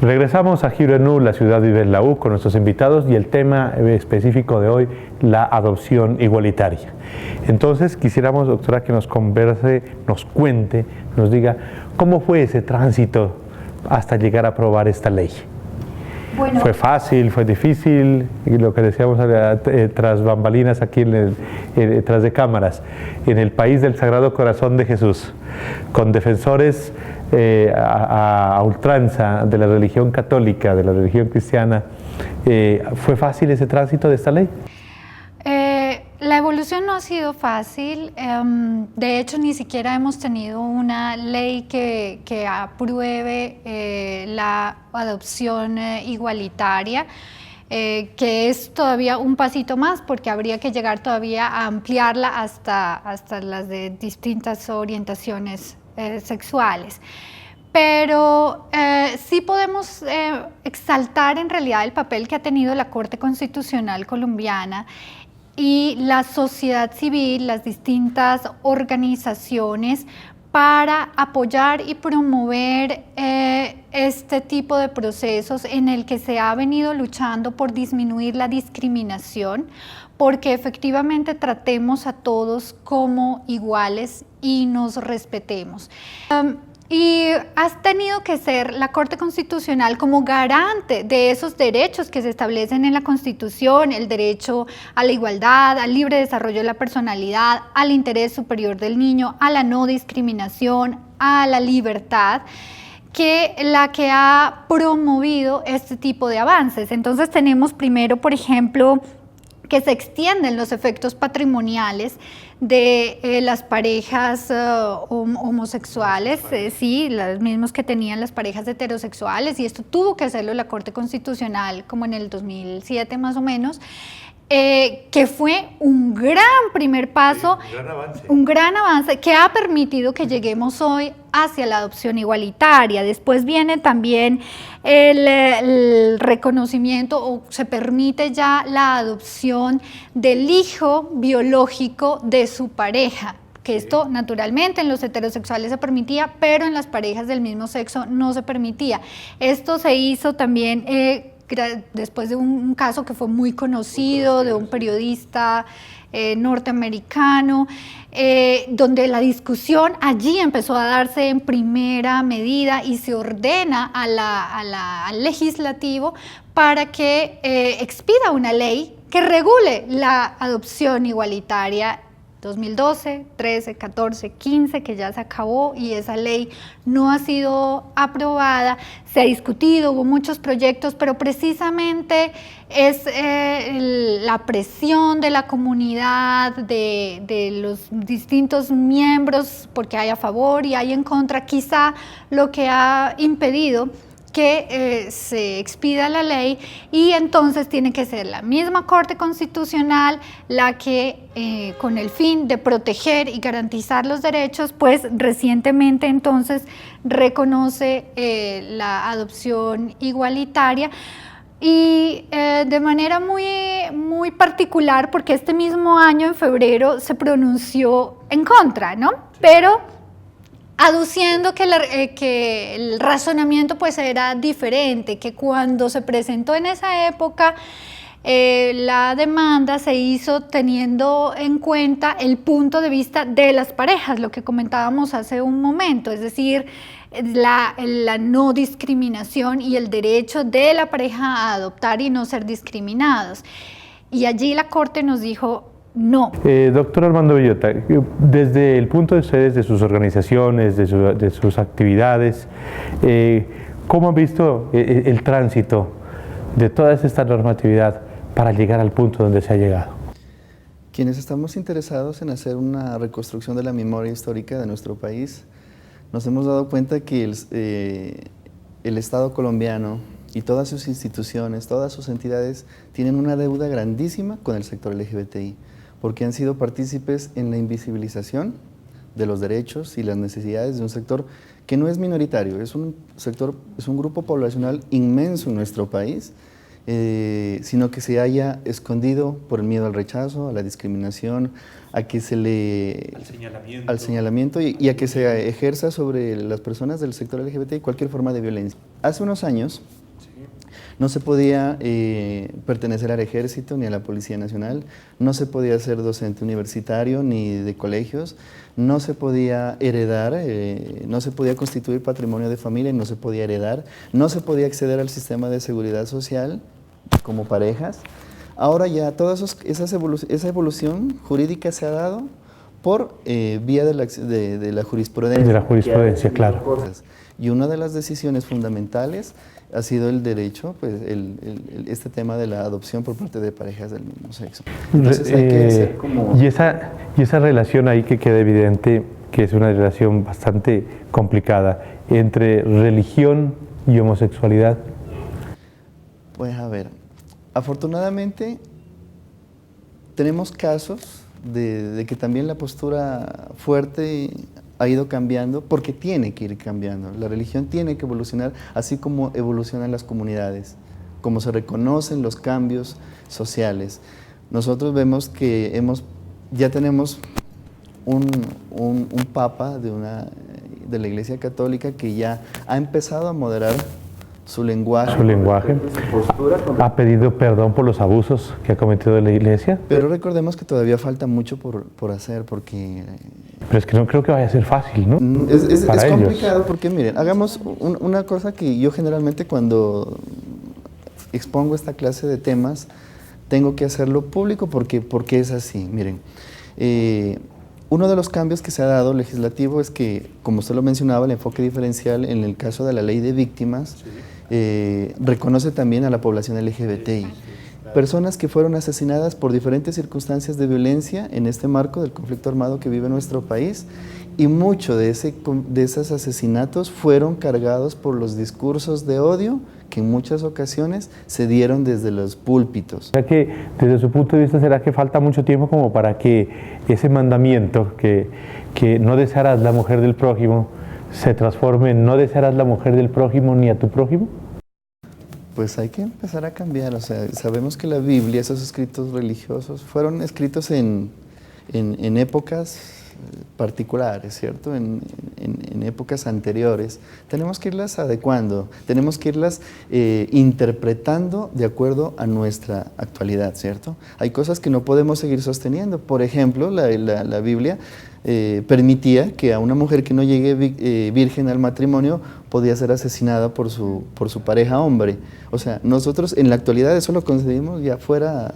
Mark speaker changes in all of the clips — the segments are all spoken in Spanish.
Speaker 1: Regresamos a Gironú, la ciudad vive en la U, con nuestros invitados y el tema específico de hoy, la adopción igualitaria. Entonces quisiéramos, doctora, que nos converse, nos cuente, nos diga cómo fue ese tránsito hasta llegar a aprobar esta ley.
Speaker 2: Bueno,
Speaker 1: ¿Fue fácil, fue difícil? Y lo que decíamos tras bambalinas aquí, tras de cámaras, en el país del Sagrado Corazón de Jesús, con defensores a ultranza de la religión católica, de la religión cristiana, ¿fue fácil ese tránsito de esta ley?
Speaker 2: La evolución no ha sido fácil, de hecho ni siquiera hemos tenido una ley que apruebe la adopción igualitaria, que es todavía un pasito más porque habría que llegar todavía a ampliarla hasta las de distintas orientaciones sexuales. Pero sí podemos exaltar en realidad el papel que ha tenido la Corte Constitucional colombiana y la sociedad civil, las distintas organizaciones, para apoyar y promover este tipo de procesos en el que se ha venido luchando por disminuir la discriminación, porque efectivamente tratemos a todos como iguales y nos respetemos. Y has tenido que ser la Corte Constitucional como garante de esos derechos que se establecen en la Constitución, el derecho a la igualdad, al libre desarrollo de la personalidad, al interés superior del niño, a la no discriminación, a la libertad, que la que ha promovido este tipo de avances. Entonces tenemos primero, por ejemplo, que se extienden los efectos patrimoniales de las parejas homosexuales, sí, los mismos que tenían las parejas heterosexuales, y esto tuvo que hacerlo la Corte Constitucional como en el 2007 más o menos, que fue un gran primer paso, un gran avance que ha permitido que lleguemos hoy hacia la adopción igualitaria. Después viene también el reconocimiento, o se permite ya la adopción del hijo biológico de su pareja, que esto naturalmente en los heterosexuales se permitía, pero en las parejas del mismo sexo no se permitía. Esto se hizo también después de un caso que fue muy conocido de un periodista norteamericano, donde la discusión allí empezó a darse en primera medida y se ordena al legislativo para que expida una ley que regule la adopción igualitaria. 2012, 13, 14, 15, que ya se acabó y esa ley no ha sido aprobada, se ha discutido, hubo muchos proyectos, pero precisamente es la presión de la comunidad, de los distintos miembros, porque hay a favor y hay en contra, quizá lo que ha impedido que se expida la ley, y entonces tiene que ser la misma Corte Constitucional la que con el fin de proteger y garantizar los derechos, pues recientemente entonces reconoce la adopción igualitaria, y de manera muy particular, porque este mismo año en febrero se pronunció en contra, ¿no? Pero aduciendo que el razonamiento pues era diferente, que cuando se presentó en esa época la demanda se hizo teniendo en cuenta el punto de vista de las parejas, lo que comentábamos hace un momento, es decir, la no discriminación y el derecho de la pareja a adoptar y no ser discriminados. Y allí la Corte nos dijo: no.
Speaker 1: Doctor Armando Villota, desde el punto de ustedes, de sus organizaciones, de sus actividades, ¿cómo han visto el tránsito de toda esta normatividad para llegar al punto donde se ha llegado?
Speaker 3: Quienes estamos interesados en hacer una reconstrucción de la memoria histórica de nuestro país, nos hemos dado cuenta que el Estado colombiano y todas sus instituciones, todas sus entidades tienen una deuda grandísima con el sector LGBTI, porque han sido partícipes en la invisibilización de los derechos y las necesidades de un sector que no es minoritario, es un grupo poblacional inmenso en nuestro país, sino que se haya escondido por el miedo al rechazo, a la discriminación, a que se le... al señalamiento y a que se ejerza sobre las personas del sector LGBT cualquier forma de violencia. Hace unos años no se podía pertenecer al ejército ni a la Policía Nacional, no se podía ser docente universitario ni de colegios, no se podía heredar, no se podía constituir patrimonio de familia y no se podía heredar, no se podía acceder al sistema de seguridad social como parejas. Ahora ya toda esa evolución jurídica se ha dado por vía de la jurisprudencia.
Speaker 1: De la jurisprudencia, claro.
Speaker 3: Y una de las decisiones fundamentales ha sido el derecho, pues este tema de la adopción por parte de parejas del mismo sexo. Entonces hay que ser como...
Speaker 1: y esa relación ahí que queda evidente que es una relación bastante complicada entre religión y homosexualidad.
Speaker 3: Pues a ver, afortunadamente tenemos casos de que también la postura fuerte ha ido cambiando porque tiene que ir cambiando. La religión tiene que evolucionar así como evolucionan las comunidades, como se reconocen los cambios sociales. Nosotros vemos que ya tenemos un papa de la Iglesia Católica que ya ha empezado a moderar su lenguaje. Su postura.
Speaker 1: Ha pedido perdón por los abusos que ha cometido la Iglesia.
Speaker 3: Pero recordemos que todavía falta mucho por hacer porque...
Speaker 1: Pero es que no creo que vaya a ser fácil, ¿no?
Speaker 3: Es complicado porque, miren, hagamos una cosa que yo generalmente cuando expongo esta clase de temas tengo que hacerlo público porque es así. Miren, uno de los cambios que se ha dado legislativo es que, como usted lo mencionaba, el enfoque diferencial en el caso de la ley de víctimas reconoce también a la población LGBTI. Personas que fueron asesinadas por diferentes circunstancias de violencia en este marco del conflicto armado que vive nuestro país, y mucho de esos asesinatos fueron cargados por los discursos de odio que en muchas ocasiones se dieron desde los púlpitos.
Speaker 1: ¿Será que, desde su punto de vista, será que falta mucho tiempo como para que ese mandamiento que no desearás la mujer del prójimo se transforme en no desearás la mujer del prójimo ni a tu prójimo?
Speaker 3: Pues hay que empezar a cambiar, o sea, sabemos que la Biblia, esos escritos religiosos, fueron escritos en épocas particulares, ¿cierto? En épocas anteriores. Tenemos que irlas adecuando, tenemos que irlas interpretando de acuerdo a nuestra actualidad, ¿cierto? Hay cosas que no podemos seguir sosteniendo. Por ejemplo, la Biblia permitía que a una mujer que no llegue virgen al matrimonio podía ser asesinada por su pareja hombre. O sea, nosotros en la actualidad eso lo concebimos ya fuera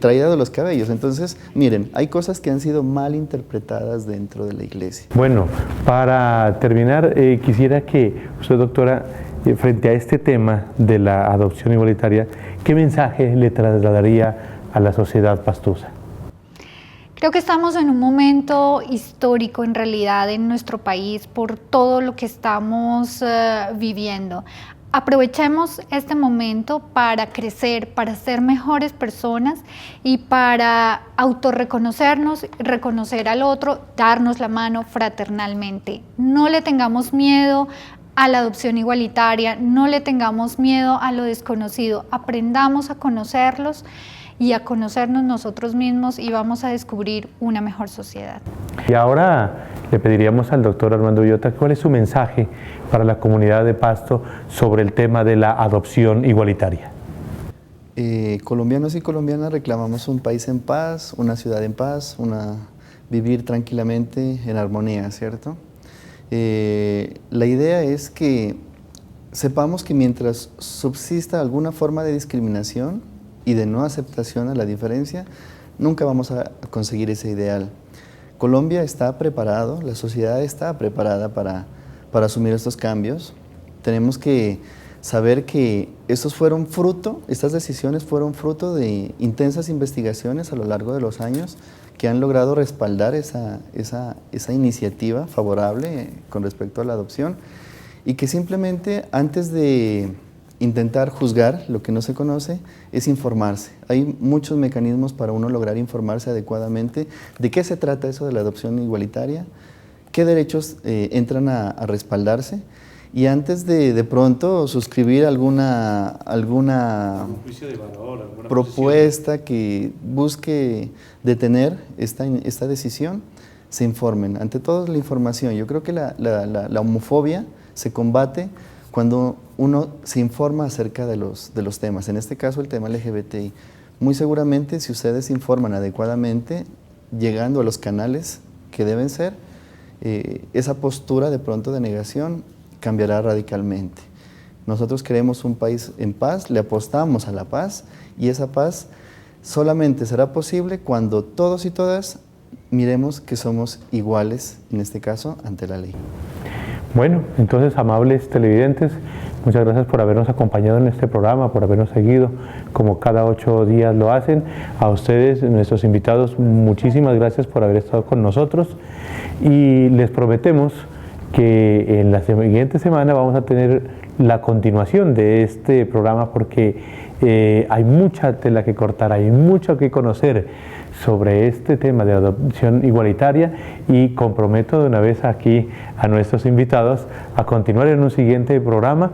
Speaker 3: traída de los cabellos. Entonces, miren, hay cosas que han sido mal interpretadas dentro de la iglesia.
Speaker 1: Bueno, para terminar, quisiera que usted, doctora, frente a este tema de la adopción igualitaria, ¿qué mensaje le trasladaría a la sociedad pastusa?
Speaker 2: Creo que estamos en un momento histórico en realidad en nuestro país por todo lo que estamos viviendo. Aprovechemos este momento para crecer, para ser mejores personas y para autorreconocernos, reconocer al otro, darnos la mano fraternalmente. No le tengamos miedo a la adopción igualitaria, no le tengamos miedo a lo desconocido, aprendamos a conocerlos y a conocernos nosotros mismos y vamos a descubrir una mejor sociedad.
Speaker 1: Y ahora le pediríamos al doctor Armando Villota, ¿cuál es su mensaje para la comunidad de Pasto sobre el tema de la adopción igualitaria?
Speaker 3: Colombianos y colombianas reclamamos un país en paz, una ciudad en paz, vivir tranquilamente en armonía, ¿cierto? La idea es que sepamos que mientras subsista alguna forma de discriminación y de no aceptación a la diferencia, nunca vamos a conseguir ese ideal. Colombia está preparado, la sociedad está preparada para asumir estos cambios. Tenemos que saber que estas decisiones fueron fruto de intensas investigaciones a lo largo de los años que han logrado respaldar esa iniciativa favorable con respecto a la adopción, y que simplemente antes de intentar juzgar lo que no se conoce es informarse. Hay muchos mecanismos para uno lograr informarse adecuadamente de qué se trata eso de la adopción igualitaria, qué derechos entran a respaldarse, Y antes de pronto suscribir alguna
Speaker 1: juicio de valor, alguna
Speaker 3: propuesta que busque detener esta decisión, se informen. Ante todo, la información. Yo creo que la homofobia se combate cuando uno se informa acerca de los temas. En este caso, el tema LGBTI. Muy seguramente, si ustedes se informan adecuadamente, llegando a los canales que deben ser, esa postura de pronto de negación cambiará radicalmente. Nosotros queremos un país en paz, le apostamos a la paz, y esa paz solamente será posible cuando todos y todas miremos que somos iguales, en este caso, ante la ley.
Speaker 1: Bueno, entonces, amables televidentes, muchas gracias por habernos acompañado en este programa, por habernos seguido como cada 8 días lo hacen. A ustedes, nuestros invitados, muchísimas gracias por haber estado con nosotros, y les prometemos que en la siguiente semana vamos a tener la continuación de este programa, porque hay mucha tela que cortar, hay mucho que conocer sobre este tema de adopción igualitaria, y comprometo de una vez aquí a nuestros invitados a continuar en un siguiente programa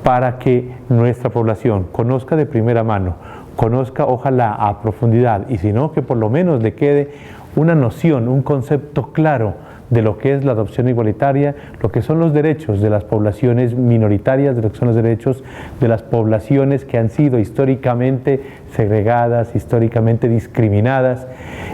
Speaker 1: para que nuestra población conozca de primera mano, conozca ojalá a profundidad, y si no, que por lo menos le quede una noción, un concepto claro de lo que es la adopción igualitaria, lo que son los derechos de las poblaciones minoritarias, de lo que son los derechos de las poblaciones que han sido históricamente segregadas, históricamente discriminadas,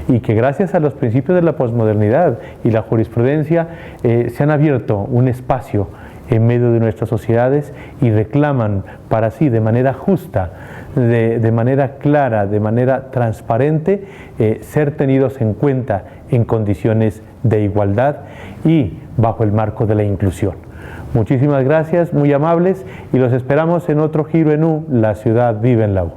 Speaker 1: y que gracias a los principios de la posmodernidad y la jurisprudencia se han abierto un espacio en medio de nuestras sociedades y reclaman para sí de manera justa, de manera clara, de manera transparente, ser tenidos en cuenta en condiciones de igualdad y bajo el marco de la inclusión. Muchísimas gracias, muy amables, y los esperamos en otro Giro en U, la ciudad vive en la U.